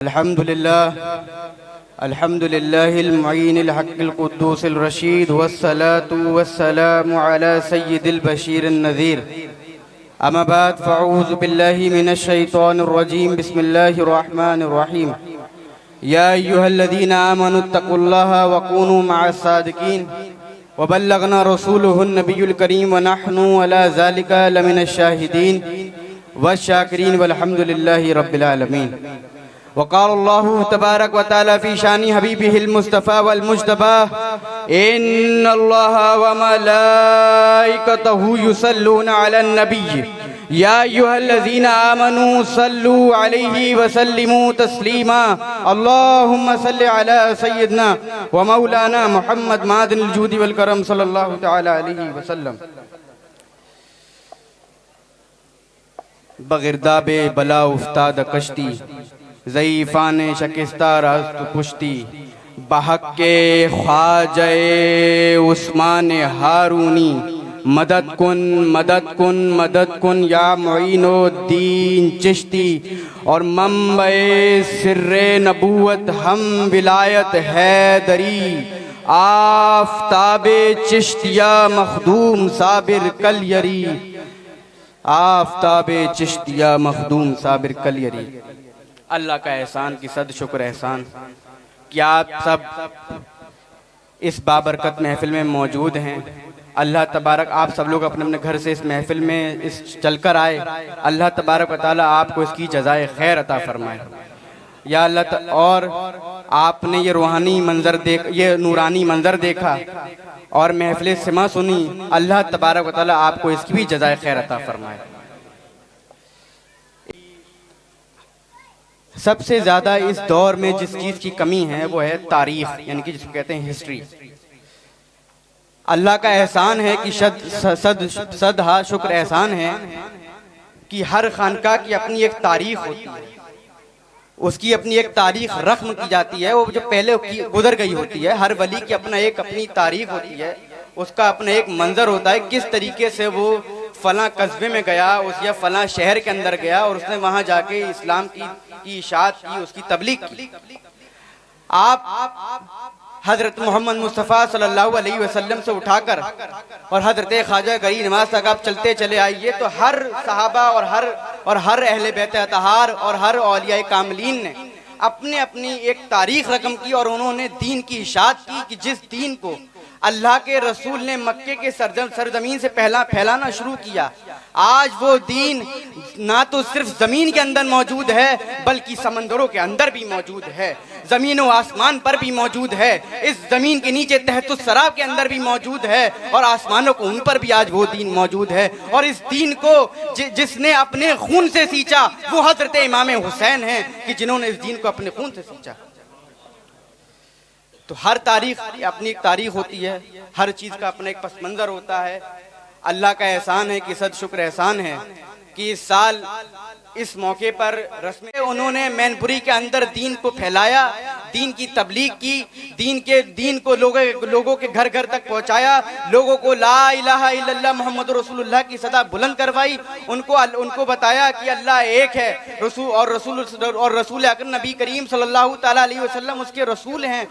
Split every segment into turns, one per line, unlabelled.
الحمد لله المعين الحق القدوس الرشيد والصلاة والسلام على سيد البشير النذير. أما بعد فأعوذ بالله من الشيطان الرجيم. بسم الله الرحمن الرحيم. يا أيها الذين آمنوا اتقوا الله وكونوا مع الصادقين وبلغنا رسوله النبي الكريم ونحن على ذلك لمن الشاهدين والشاكرين والحمد لله رب العالمين. وقال الله تبارك وتعالى في شان حبيبه المصطفى والمجتبى إن الله وملائكته يصلون على النبي يا أيها الذين آمنوا صلوا عليه وسلموا تسليما. اللهم صل على سيدنا ومولانا محمد معدن الجود والكرم صلی اللہ تعالی علیہ وسلم. بغرداب بلا افتاد کشتی ضعیفان شکستہ راست پشتی بحق کے خواجہ عثمان ہارونی مدد کن مدد کن مدد کن یا معین الدین چشتی. اور منبع سر نبوت ہم ولایت حیدری آفتاب چشتیہ مخدوم صابر کلیری آفتاب چشتیہ مخدوم صابر کلیری. اللہ کا احسان کی صد شکر احسان کہ آپ سب اس بابرکت محفل میں موجود ہیں. اللہ تبارک آپ سب لوگ اپنے اپنے گھر سے اس محفل میں چل کر آئے. اللہ تبارک و تعالیٰ آپ کو اس کی جزائے خیر عطا فرمائے یا اللہ. اور آپ نے یہ روحانی منظر یہ نورانی منظر دیکھا اور محفل سما سنی. اللہ تبارک و تعالیٰ آپ کو اس کی بھی جزائے خیر عطا فرمائے. سب سے زیادہ اس دور میں جس چیز کی کمی ہے وہ ہے تاریخ، یعنی کہ جس کو کہتے ہیں ہسٹری. اللہ کا احسان ہے کہ صدہا شکر احسان ہے کہ ہر خانقاہ کی اپنی ایک تاریخ ہوتی ہے، اس کی اپنی ایک تاریخ رقم کی جاتی ہے، وہ جو پہلے گزر گئی ہوتی ہے. ہر ولی کی اپنی تاریخ ہوتی ہے، اس کا اپنا ایک منظر ہوتا ہے کس طریقے سے وہ فلاں قصبے میں گیا یا فلاں شہر کے اندر گیا اور اس نے وہاں جا کے اسلام کی اشاعت کی، اس کی تبلیغ کی. آپ حضرت محمد مصطفیٰ صلی اللہ علیہ وسلم سے اٹھا کر اور حضرت خواجہ غریب نواز تک آپ چلتے چلے آئیے تو ہر صحابہ اور ہر اہل بیت اطہار اور ہر اولیاء کاملین نے اپنی ایک تاریخ رقم کی اور انہوں نے دین کی اشاعت کی کہ جس دین کو اللہ کے رسول نے مکے کے سرزمین سے پھیلانا شروع کیا، آج وہ دین نہ تو صرف زمین کے اندر موجود ہے بلکہ سمندروں کے اندر بھی موجود ہے، زمین و آسمان پر بھی موجود ہے، اس زمین کے نیچے تحت الثری کے اندر بھی موجود ہے اور آسمانوں کو ان پر بھی آج وہ دین موجود ہے. اور اس دین کو جس نے اپنے خون سے سینچا وہ حضرت امام حسین ہیں کہ جنہوں نے اس دین کو اپنے خون سے سینچا. تو ہر تاریخ اپنی ایک تاریخ ہوتی ہے، ہر چیز کا اپنا ایک پس منظر ہوتا ہے. اللہ کا احسان ہے کہ صد شکر احسان ہے کہ اس سال اس موقع پر انہوں نے مین پوری کے اندر دین کو پھیلایا، دین کی تبلیغ کی، دین کو لوگوں کے گھر گھر تک پہنچایا، لوگوں کو لا الہ الا اللہ محمد رسول اللہ کی صدا بلند کروائی، ان کو بتایا کہ اللہ ایک ہے اور رسول اکرم نبی کریم صلی اللہ تعالی علیہ وسلم اس کے رسول ہیں،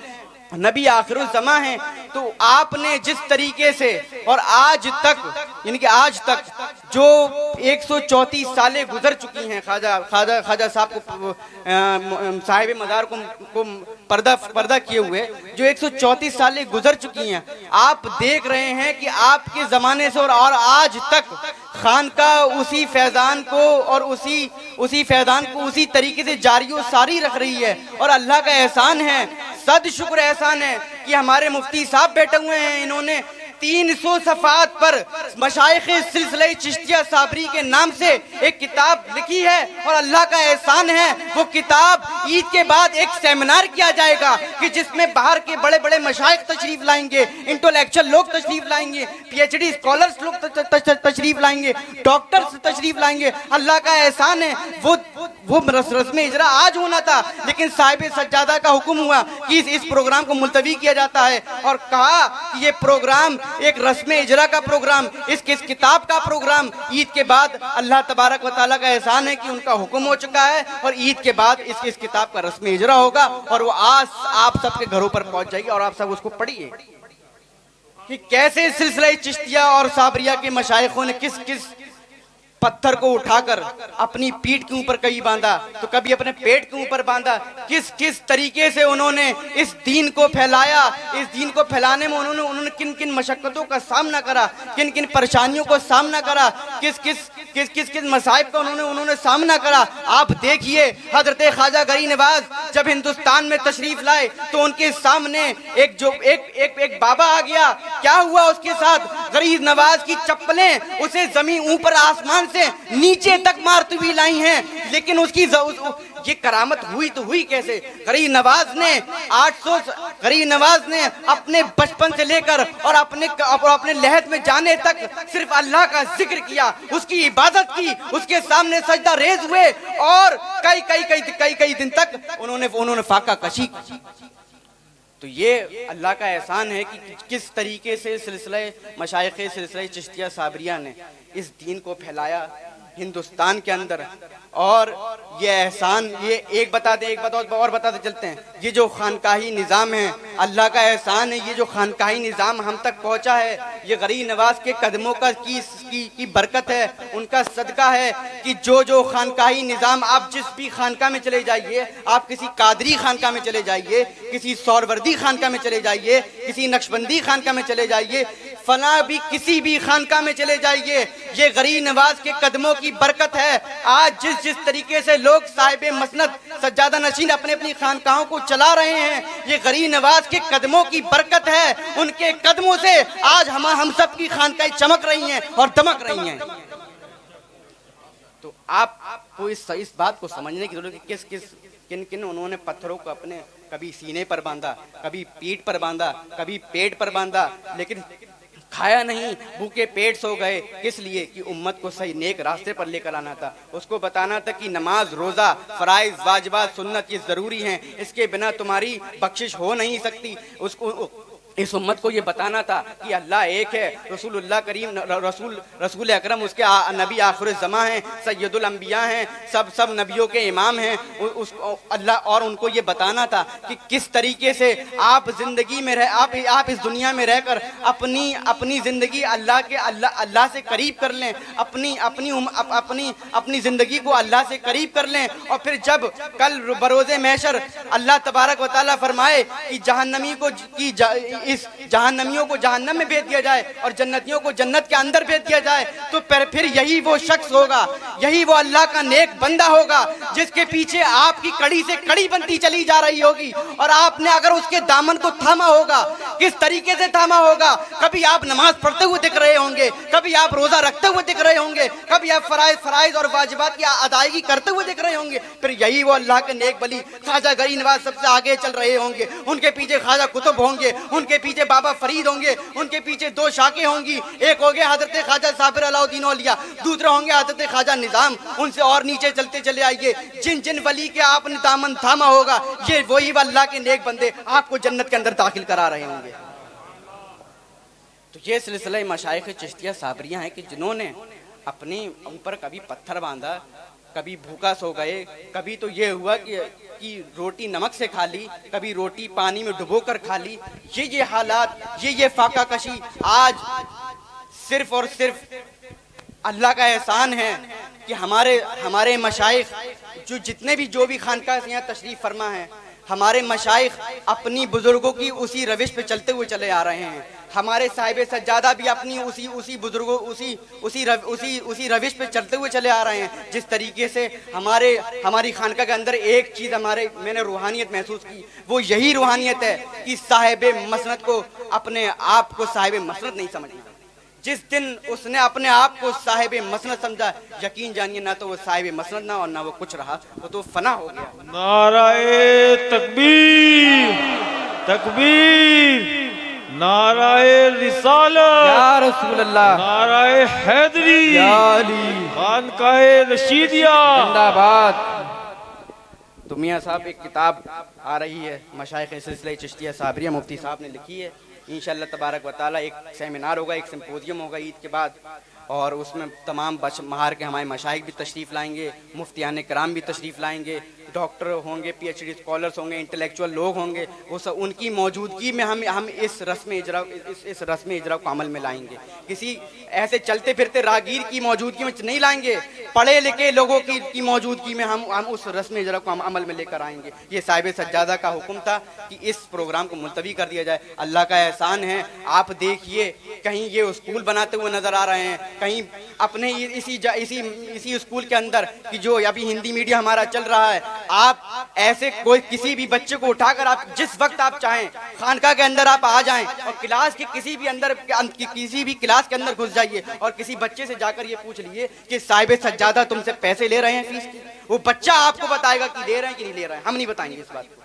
نبی آخر الزماں ہیں. تو آپ نے جس طریقے سے اور آج تک یعنی کہ آج تک جو 134 سالیں گزر چکی ہیں خواجہ صاحب کو صاحب مزار کو پردہ کیے ہوئے جو 134 سالیں گزر چکی ہیں، آپ دیکھ رہے ہیں کہ آپ کے زمانے سے اور آج تک خانقاہ اسی فیضان کو اور اسی فیضان کو اسی طریقے سے جاری و ساری رکھ رہی ہے. اور اللہ کا احسان ہے، صد شکر احسان ہے کہ ہمارے مفتی صاحب بیٹھے ہوئے ہیں، انہوں نے 300 صفحات پر مشائخ سلسلہ چشتیہ صابری کے نام سے ایک کتاب لکھی ہے. اور اللہ کا احسان ہے وہ کتاب عید کے بعد ایک سیمینار کیا جائے گا کہ جس میں باہر کے بڑے بڑے مشائخ تشریف لائیں گے، انٹلیکچوئل لوگ تشریف لائیں گے، پی ایچ ڈی اسکالرز لوگ تشریف لائیں گے، ڈاکٹرز تشریف لائیں گے. اللہ کا احسان ہے وہ رسم اجرا آج ہونا تھا، لیکن صاحب سجادہ کا حکم ہوا کہ اس پروگرام کو ملتوی کیا جاتا ہے، اور کہا کہ یہ پروگرام ایک رسم اجرا کا پروگرام، اس کتاب کا پروگرام عید کے بعد اللہ تبارک و تعالیٰ کا احسان ہے کہ ان کا حکم ہو چکا ہے، اور عید کے بعد اس کتاب کا رسم اجرا ہوگا، اور وہ آج آپ سب کے گھروں پر پہنچ جائے گی، اور آپ سب اس کو پڑھیے کہ کیسے سلسلہ چشتیہ اور صابریہ کے مشائخوں نے کس پتھر کو اٹھا کر اپنی پیٹھ کے اوپر کبھی باندھا تو کبھی اپنے پیٹ کے اوپر باندھا، کس طریقے سے انہوں نے اس دین کو پھیلایا، اس دین کو پھیلانے میں انہوں نے کن مشقتوں کا سامنا کرا، کن پریشانیوں کو سامنا کرا، کس مصائب کا انہوں نے سامنا کرا۔ آپ دیکھیے حضرت خواجہ غریب نواز جب ہندوستان میں تشریف لائے تو ان کے سامنے ایک بابا آ گیا، کیا ہوا اس کے ساتھ؟ غریب نواز کی چپلیں اسے زمین اوپر آسمان سے نیچے تک مارتی ہوئی لائی ہیں، لیکن اس کی یہ کرامت ہوئی تو ہوئی کیسے؟ غریب نواز نے اپنے بچپن سے لے کر اور اپنے لحد میں جانے تک صرف اللہ کا ذکر کیا، اس کی عبادت کی، اس کے سامنے سجدہ ریز ہوئے، اور کئی دن تک انہوں نے فاقہ کشی کی۔ تو یہ اللہ کا احسان ہے کہ کس طریقے سے سلسلہ مشائخ سلسلہ چشتیہ صابریہ نے اس دین کو پھیلایا ہندوستان کے اندر۔ اور یہ احسان، یہ ایک بات اور بتاتے چلتے ہیں، یہ جو خانقاہی نظام ہے اللہ کا احسان ہے، یہ جو خانقاہی نظام ہم تک پہنچا ہے یہ غریب نواز کے قدموں کی برکت ہے، ان کا صدقہ ہے کہ جو خانقاہی نظام، آپ جس بھی خانقاہ میں چلے جائیے، آپ کسی قادری خانقاہ میں چلے جائیے، کسی سوروردی خانقاہ میں چلے جائیے، کسی نقشبندی خانقاہ میں چلے جائیے، فلاں بھی کسی بھی خانقاہ میں چلے جائیے، یہ غریب نواز کے قدموں کی برکت ہے۔ آج جس طریقے سے لوگ صاحب مسند سجادہ نشین اپنی خانقاہوں کو چلا رہے ہیں، یہ غریب نواز کے قدموں کی برکت ہے، ان کے قدموں سے آج ہم سب کی خانقاہیں چمک رہی ہیں اور دمک رہی ہیں۔ تو آپ کو اس بات کو سمجھنے کی ضرورت ہے کہ کن انہوں نے پتھروں کو اپنے کبھی سینے پر باندھا، کبھی پیٹھ پر باندھا، کبھی پیٹ پر باندھا، لیکن کھایا نہیں، بھوکے پیٹ سو گئے۔ کس لیے؟ کہ امت کو صحیح نیک راستے پر لے کر آنا تھا، اس کو بتانا تھا کہ نماز، روزہ، فرائض، واجبات، سنت یہ ضروری ہیں، اس کے بنا تمہاری بخشش ہو نہیں سکتی۔ اس امت کو یہ بتانا تھا کہ اللہ ایک ہے، رسول اللہ کریم رسول اکرم اس کے نبی آخر الزماں ہیں، سید الانبیاء ہیں، سب نبیوں کے امام ہیں اللہ، اور ان کو یہ بتانا تھا کہ کس طریقے سے آپ زندگی میں آپ اس دنیا میں رہ کر اپنی زندگی اللہ سے قریب کر لیں، اپنی زندگی کو اللہ سے قریب کر لیں، اور پھر جب کل بروز محشر اللہ تبارک و تعالیٰ فرمائے کہ جہنمیوں کو جہنم میں بھیج دیا جائے اور جنتیوں کو جنت کے اندر بھیج دیا جائے، تو پھر یہی وہ شخص ہوگا، یہی وہ اللہ کا نیک بندہ ہوگا جس کے پیچھے آپ کی کڑی سے کڑی بنتی چلی جا رہی ہوگی، اور آپ نے اگر اس کے دامن کو تھاما ہوگا، کس طریقے سے تھاما ہوگا؟ کبھی آپ نماز پڑھتے ہوئے دکھ رہے ہوں گے، کبھی آپ روزہ رکھتے ہوئے دکھ رہے ہوں گے، کبھی آپ فرائض اور واجبات کی ادائیگی کرتے ہوئے دکھ رہے ہوں گے، پھر یہی وہ اللہ کے نیک بلی خواجہ غریب نواز سب سے آگے چل رہے ہوں گے، ان کے پیچھے خواجہ قطب ہوں گے، ان کے پیچھے بابا فرید ہوں گے، ان کے پیچھے دو شاخیں ہوں گی، ایک ہوں گے حضرت خواجہ صابر علاء الدین اولیاء، دوسرے ہوں گے حضرت خواجہ نظام۔ ان سے اور نیچے چلتے چلے آئیے، جن ولی کے آپ نے دامن تھاما ہوگا، یہ وہی اللہ کے نیک بندے آپ کو جنت کے اندر داخل کرا رہے ہوں گے۔ تو یہ سلسلہ مشائخ چشتیہ صابریہ ہیں کہ جنہوں نے اپنے اوپر کبھی پتھر باندھا، کبھی بھوکا سو گئے، کبھی تو یہ ہوا کہ روٹی نمک سے کھا لی، کبھی روٹی پانی میں ڈبو کر کھا لی۔ یہ حالات، یہ فاقہ کشی آج صرف اور صرف اللہ کا احسان ہے کہ ہمارے مشائخ جو بھی خانقاہ سے یہاں تشریف فرما ہیں، ہمارے مشائخ اپنی بزرگوں کی اسی روش پہ چلتے ہوئے چلے آ رہے ہیں۔ ہمارے صاحب سجادہ بھی اپنی اسی بزرگوں اسی روش پہ چلتے ہوئے چلے آ رہے ہیں۔ جس طریقے سے ہماری خانقاہ کے اندر ایک چیز میں نے روحانیت محسوس کی، وہ یہی روحانیت ہے کہ صاحب مسند کو اپنے آپ کو صاحب مسند نہیں سمجھنا۔ جس دن اس نے اپنے آپ کو صاحب مسند سمجھا، یقین جانیے نہ تو وہ صاحب مسند نہ اور نہ وہ کچھ رہا، وہ تو فنا ہو گیا۔
نعرہ تکبیر، تکبیر، نعرہ رسالت
یا رسول اللہ،
نعرہ حیدری،
یا علی،
خانقاہ رشیدیہ
زندہ باد۔ تو میاں صاحب ایک کتاب آ رہی ہے مشائخ سلسلہ چشتیہ صابریہ، مفتی صاحب نے لکھی ہے. انشاءاللہ تبارک و تعالی ایک سیمینار ہوگا، ایک سمپوزیم ہوگا عید کے بعد، اور اس میں تمام مہار کے ہمارے مشائخ بھی تشریف لائیں گے، مفتیان کرام بھی تشریف لائیں گے، ڈاکٹر ہوں گے، پی ایچ ڈی اسکالرس ہوں گے، انٹلیکچوئل لوگ ہوں گے. وہ سب ان کی موجودگی میں ہم اس رسم اجرا کو عمل میں لائیں گے. کسی ایسے چلتے پھرتے راگیر کی موجودگی میں نہیں لائیں گے، پڑھے لکھے لوگوں کی موجودگی میں ہم اس رسم اجرا کو عمل میں لے کر آئیں گے. یہ صاحب سجادہ کا حکم تھا کہ اس پروگرام کو ملتوی کر دیا جائے. اللہ کا احسان ہے، آپ دیکھیے کہیں یہ اسکول بناتے ہوئے نظر آ رہے ہیں، کہیں اپنے اسی اسکول کے اندر کہ جو ابھی ہندی میڈیم ہمارا چل رہا ہے، آپ ایسے کوئی کسی بھی بچے کو اٹھا کر آپ جس وقت آپ چاہیں خانقاہ کے اندر آپ آ جائیں اور کلاس کے کسی بھی کلاس کے اندر گھس جائیے اور کسی بچے سے جا کر یہ پوچھ لیجیے کہ صاحب سجادہ تم سے پیسے لے رہے ہیں فیس کے، وہ بچہ آپ کو بتائے گا کہ لے رہے ہیں کہ نہیں لے رہے ہیں. ہم نہیں بتائیں گے اس بات کو.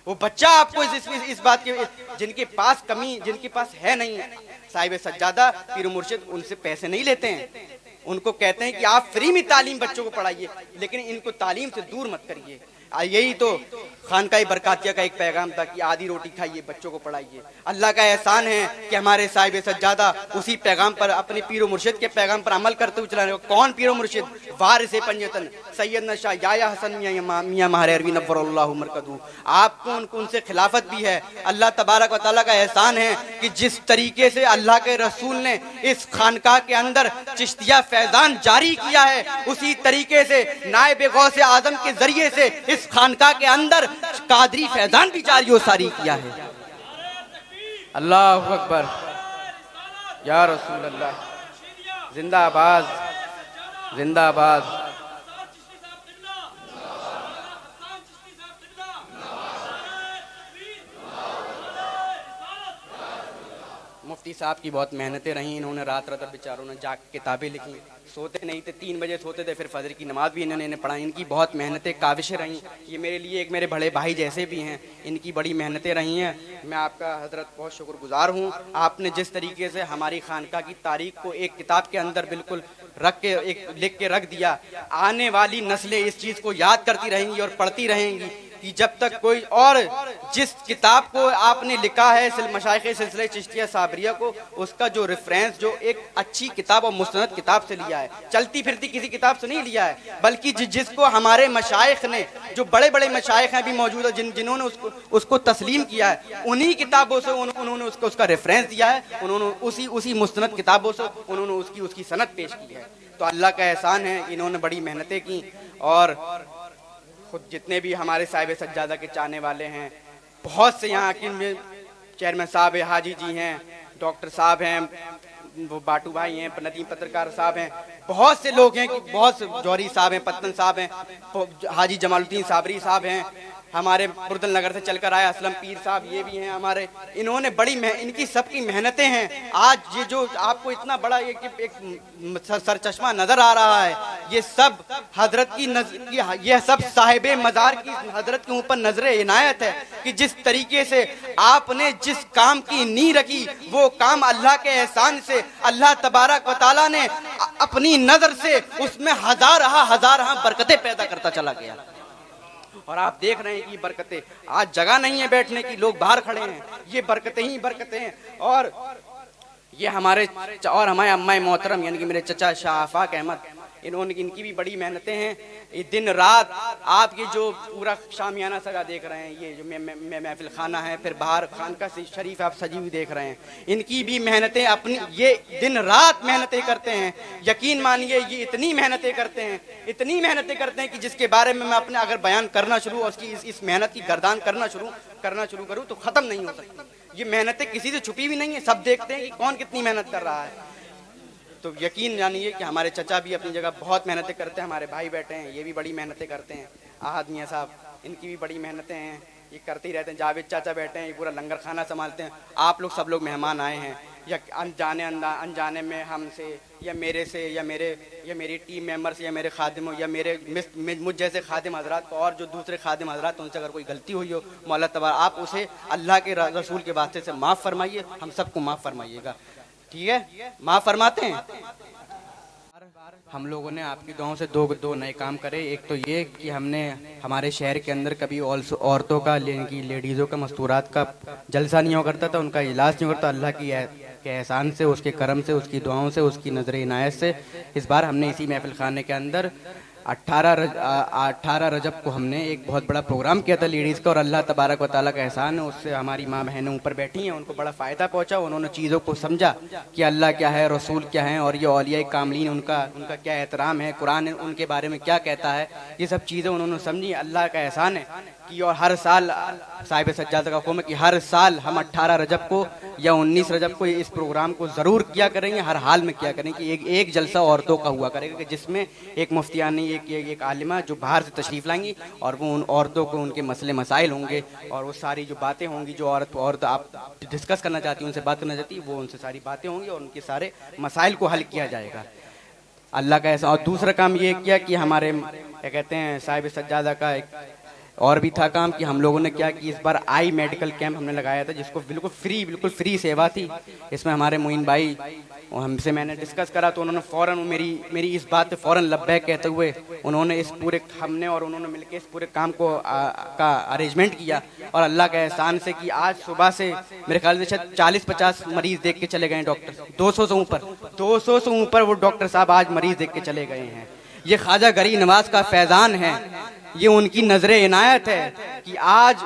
وہ بچہ آپ کو اس بات کے، جن کے پاس ہے نہیں صاحب سجادہ پیر و مرشد، ان سے پیسے نہیں لیتے ہیں. ان کو کہتے ہیں کہ آپ فری میں تعلیم بچوں کو پڑھائیے، لیکن ان کو تعلیم سے دور مت کریے. یہی تو خانقاہ برکاتیہ کا ایک پیغام تھا کہ آدھی روٹی کھائیے، بچوں کو پڑھائیے. اللہ کا احسان ہے کہ ہمارے صاحب سجادہ اسی پیغام پر، اپنے پیر و مرشد کے پیغام پر عمل کرتے ہوئے چلا رہے. کون پیر و مرشد؟ وارث پنجتن سیدنا شاہ یحییٰ حسن میاں ماہر عربی نور اللہ مرکزہ. آپ کو ان سے خلافت بھی ہے. اللہ تبارک و تعالیٰ کا احسان ہے کہ جس طریقے سے اللہ کے رسول نے اس خانقاہ کے اندر چشتیہ فیضان جاری کیا ہے، اسی طریقے سے نائب غوث اعظم کے ذریعے سے اس خانقاہ کے اندر قادری فیضان بھی جاری و ساری کیا ہے. اللہ اکبر، یا رسول اللہ، زندہ آباد، زندہ آباد. مفتی صاحب کی بہت محنتیں رہیں، انہوں نے رات بیچاروں نے جا کے کتابیں لکھی، سوتے نہیں تھے، 3 بجے سوتے تھے، پھر فجر کی نماز بھی انہوں نے پڑھائی. ان کی بہت محنتیں کاوشیں رہیں. یہ میرے لیے ایک میرے بڑے بھائی جیسے بھی ہیں، ان کی بڑی محنتیں رہی ہیں. میں آپ کا حضرت بہت شکر گزار ہوں. آپ نے جس طریقے سے ہماری خانقاہ کی تاریخ کو ایک کتاب کے اندر بالکل لکھ کے رکھ دیا، آنے والی نسلیں اس چیز کو یاد کرتی رہیں گی اور پڑھتی رہیں گی کہ جب تک کوئی اور جس کتاب کو آپ نے لکھا ہے مشائخ سلسلہ چشتیہ صابریہ کو، اس کا جو ریفرنس جو ایک اچھی کتاب اور مستند کتاب سے لیا ہے، چلتی پھرتی کسی کتاب سے نہیں لیا ہے، بلکہ جس کو ہمارے مشائخ نے، جو بڑے بڑے مشائخ ہیں بھی موجود ہیں جنہوں نے اس کو تسلیم کیا ہے، انہی کتابوں سے انہوں نے اس کا ریفرنس دیا ہے، انہوں نے اسی مستند کتابوں سے انہوں نے اس کی سند پیش کی ہے. تو اللہ کا احسان ہے، انہوں نے بڑی محنتیں کی. اور خود جتنے بھی ہمارے صاحب سجادہ کے چاہنے والے ہیں، بہت سے یہاں کے چیئرمین صاحب ہیں، حاجی جی ہیں، ڈاکٹر صاحب ہیں، وہ باٹو بھائی ہیں، ندیم پترکار صاحب ہیں، بہت سے لوگ ہیں، بہت سے جوہری صاحب ہیں، پتن صاحب ہیں، حاجی جمال الدین صابری صاحب ہیں، ہمارے بردل نگر سے چل کر آئے اسلم پیر صاحب، یہ بھی ہیں ہمارے. انہوں نے ان کی سب کی محنتیں ہیں. آج یہ جو آپ کو اتنا بڑا ایک سرچشمہ نظر آ رہا ہے، یہ سب حضرت کی یہ سب صاحب مزار کی حضرت کے اوپر نظر عنایت ہے کہ جس طریقے سے آپ نے جس کام کی نیند رکھی، وہ کام اللہ کے احسان سے اللہ تبارک و تعالیٰ نے اپنی نظر سے اس میں ہزارہ برکتیں پیدا کرتا چلا گیا. اور آپ دیکھ رہے ہیں کہ یہ برکتیں، آج جگہ نہیں ہے بیٹھنے کی، لوگ باہر کھڑے ہیں، یہ برکتیں ہی برکتیں ہیں. اور یہ ہمارے اماں محترم یعنی کہ میرے چچا شاہ آفاق احمد، ان کی بھی بڑی محنتیں ہیں. یہ دن رات آپ یہ جو پورا شامیانہ سجا دیکھ رہے ہیں، یہ جو محفل خانہ ہے، پھر باہر خانقاہ شریف آپ سجی ہوئی دیکھ رہے ہیں، ان کی بھی محنتیں اپنی، یہ دن رات محنتیں کرتے ہیں. یقین مانیے یہ اتنی محنتیں کرتے ہیں کہ جس کے بارے میں اپنے اگر بیان کرنا شروع اور اس محنت کی گردان کرنا شروع کروں تو ختم نہیں ہو سکتی. یہ محنتیں کسی سے چھپی بھی نہیں ہیں، سب دیکھتے ہیں کہ کون کتنی محنت کر رہا ہے. تو یقین جانیے کہ ہمارے چچا بھی اپنی جگہ بہت محنتیں کرتے ہیں. ہمارے بھائی بیٹھے ہیں، یہ بھی بڑی محنتیں کرتے ہیں. احد میاں صاحب، ان کی بھی بڑی محنتیں ہیں، یہ کرتے ہی رہتے ہیں. جاوید چاچا بیٹھے ہیں، یہ پورا لنگر خانہ سنبھالتے ہیں. آپ لوگ سب لوگ مہمان آئے ہیں، یا انجانے میں ہم سے یا میرے سے یا میری ٹیم ممبر سے یا میرے خادموں یا مجھ جیسے خادم حضرات کو اور جو دوسرے خادم حضرات ان سے اگر کوئی غلطی ہوئی ہو، مولا تبارک آپ اسے اللہ کے رسول کے واسطے سے معاف فرمائیے. ہم سب کو معاف فرمائیے گا، ٹھیک ہے؟ معاف فرماتے ہیں. ہم لوگوں نے آپ کی دعاؤں سے دو نئے کام کرے. ایک تو یہ کہ ہم نے ہمارے شہر کے اندر کبھی عورتوں کا لیڈیزوں کا مستورات کا جلسہ نہیں ہو کرتا تھا, ان کا علاج نہیں کرتا. اللہ کی کے احسان سے, اس کے کرم سے, اس کی دعاؤں سے, اس کی نظر عنایت سے اس بار ہم نے اسی محفل خانے کے اندر 18 رجب کو ہم نے ایک بہت بڑا پروگرام کیا تھا لیڈیز کا, اور اللہ تبارک و تعالیٰ کا احسان ہے, اس سے ہماری ماں بہنیں اوپر بیٹھی ہیں, ان کو بڑا فائدہ پہنچا. انہوں نے چیزوں کو سمجھا کہ اللہ کیا ہے, رسول کیا ہیں, اور یہ اولیاء کاملین ان کا کیا احترام ہے, قرآن ان کے بارے میں کیا کہتا ہے, یہ سب چیزیں انہوں نے سمجھی. اللہ کا احسان ہے کہ اور ہر سال صاحب سجادہ کا حکم ہے کہ ہر سال ہم 18 رجب کو یا 19 رجب کو اس پروگرام کو ضرور کیا کریں گے, ہر حال میں کیا کریں کہ ایک جلسہ عورتوں کا ہوا کرے گا, کہ جس میں ایک مفتیانی ایک عالمہ جو باہر سے تشریف لائیں گی, اور وہ ان عورتوں کو ان کے مسئلے مسائل ہوں گے, اور وہ ساری جو باتیں ہوں گی جو عورت آپ ڈسکس کرنا چاہتی ہیں, ان سے بات کرنا چاہتی ہے, وہ ان سے ساری باتیں ہوں گی, اور ان کے سارے مسائل کو حل کیا جائے گا. اللہ کا ایسا. اور دوسرا کام یہ کیا کہ ہمارے کیا کہتے ہیں صاحب سجادہ کا ایک اور بھی تھا کام کہ ہم لوگوں نے کیا کہ اس بار آئی میڈیکل کیمپ ہم نے لگایا تھا, جس کو بالکل فری سیوا تھی. اس میں ہمارے معین بھائی ہم سے میں نے ڈسکس کرا تو انہوں نے فوراً میری اس بات پہ فوراً لبیک کہتے ہوئے انہوں نے اس پورے ہم نے اور انہوں نے مل کے اس پورے کام کو کا ارینجمنٹ کیا. اور اللہ کے احسان سے کہ آج صبح سے میرے خیال سے 40-50 مریض دیکھ کے چلے گئے ڈاکٹر, 200 سے اوپر وہ ڈاکٹر صاحب آج مریض دیکھ کے چلے گئے ہیں. یہ خواجہ غریب نواز کا فیضان ہے, یہ ان کی نظر عنایت ہے کہ آج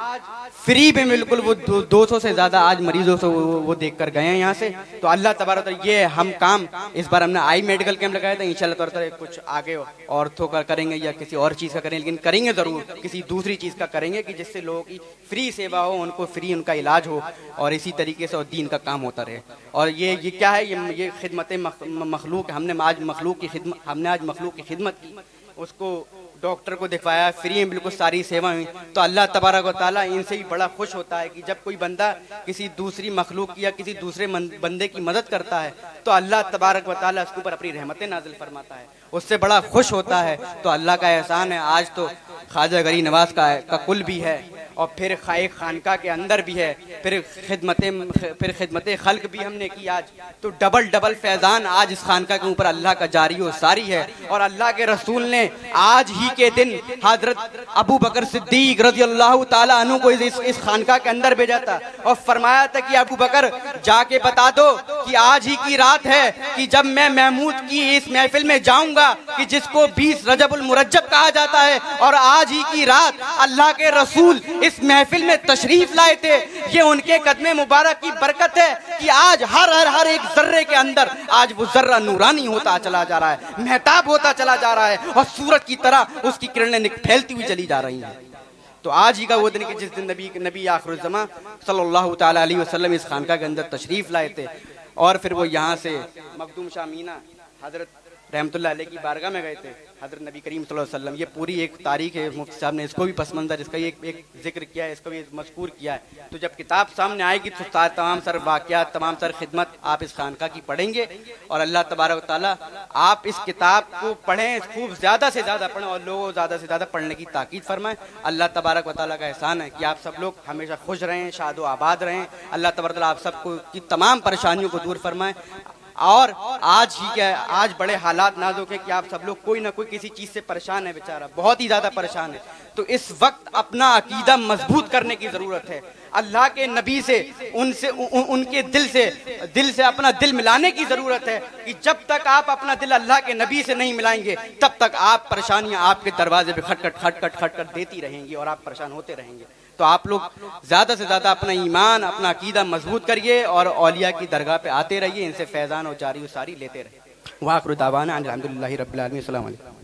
فری میں بالکل وہ 200 سے زیادہ آج مریضوں سے وہ دیکھ کر گئے ہیں یہاں سے. تو اللہ تبارک یہ ہم کام اس بار ہم نے آئی میڈیکل کیمپ لگایا تھا. انشاءاللہ تعالی کچھ آگے عورتوں کا کریں گے یا کسی اور چیز کا کریں گے, لیکن کریں گے ضرور, کسی دوسری چیز کا کریں گے کہ جس سے لوگوں کی فری سیوا ہو, ان کو فری ان کا علاج ہو, اور اسی طریقے سے اور دین کا کام ہوتا رہے. اور یہ کیا ہے, یہ خدمت مخلوق, ہم نے آج مخلوق کی خدمت کی, اس کو ڈاکٹر کو دکھوایا فری میں, بالکل ساری سیوا ہوئی. تو اللہ تبارک و تعالیٰ ان سے بھی بڑا خوش ہوتا ہے کہ جب کوئی بندہ کسی دوسری مخلوق کی یا کسی دوسرے بندے کی مدد کرتا ہے تو اللہ تبارک و تعالیٰ اس کے اوپر اپنی رحمتیں نازل فرماتا ہے, اس سے بڑا خوش ہوتا ہے. تو اللہ کا احسان ہے, آج تو خواجہ غریب نواز کا کل بھی ہے, اور پھر ایک خانقاہ کے اندر بھی ہے, پھر خدمت خلق بھی ہم نے کی آج. تو ڈبل فیضان آج اس خانقاہ کے اوپر اللہ کا جاری و ساری ہے. اور اللہ کے رسول نے آج ہی کے دن حضرت ابو بکر صدیق رضی اللہ تعالیٰ عنہ کو اس خانقاہ کے اندر بھیجا تھا, اور فرمایا تھا کہ ابو بکر جا کے بتا دو کہ آج ہی کی رات ہے کہ جب میں محمود کی اس محفل میں جاؤں گا کہ جس کو 20 رجب المرجب کہا جاتا ہے, اور آج ہی کی رات اللہ کے رسول اس محفل میں تشریف لائے تھے. یہ ان کے قدم مبارک کی برکت ہے کہ آج ہر ایک ذرے کے اندر آج وہ ذرہ نورانی ہوتا چلا جا رہا ہے, مہتاب ہوتا چلا جا رہا ہے, اور سورج کی طرح اس کی کرنیں پھیلتی ہوئی چلی جا رہی ہیں. تو آج ہی کا وہ دن کہ جس دن نبی آخر الزمان صلی اللہ تعالیٰ علیہ وسلم اس خانقاہ کے اندر تشریف لائے تھے, اور پھر وہ یہاں سے مخدوم شاہ مینا حضرت رحمت اللہ علیہ کی بارگاہ میں گئے تھے, حضرت نبی کریم صلی اللہ علیہ وسلم. یہ پوری ایک تاریخ ہے, مفتی صاحب نے اس کو بھی پس منظر, اس کا ایک ذکر کیا ہے, اس کو بھی مذکور کیا ہے. تو جب کتاب سامنے آئے گی تو تمام سر واقعات, تمام سر خدمت آپ اس خانقاہ کی پڑھیں گے. اور اللہ تبارک و تعالیٰ آپ اس کتاب کو پڑھیں, خوب زیادہ سے زیادہ پڑھیں, اور لوگوں زیادہ سے زیادہ پڑھنے کی تاکید فرمائیں. اللہ تبارک و تعالیٰ کا احسان ہے کہ آپ سب لوگ ہمیشہ خوش رہیں, شاد و آباد رہیں. اللہ تبارک و تعالیٰ آپ سب کو کی تمام پریشانیوں کو دور فرمائیں. اور آج بڑے حالات نازک ہیں کہ آپ سب لوگ کوئی نہ کوئی کسی چیز سے پریشان ہے, بیچارہ بہت ہی زیادہ پریشان ہے. تو اس وقت اپنا عقیدہ مضبوط کرنے کی ضرورت ہے. اللہ کے نبی سے ان کے دل سے اپنا دل ملانے کی ضرورت ہے, کہ جب تک آپ اپنا دل اللہ کے نبی سے نہیں ملائیں گے تب تک آپ پریشانیاں آپ کے دروازے پہ کھٹ کٹ دیتی رہیں گی, اور آپ پریشان ہوتے رہیں گے. تو آپ لوگ زیادہ سے زیادہ اپنا ایمان, اپنا عقیدہ مضبوط کریے, اور اولیاء کی درگاہ پہ آتے رہیے, ان سے فیضان اور جاری و ساری لیتے رہیے. وآخر دعوانا الحمدللہ رب العالمین. السلام علیکم.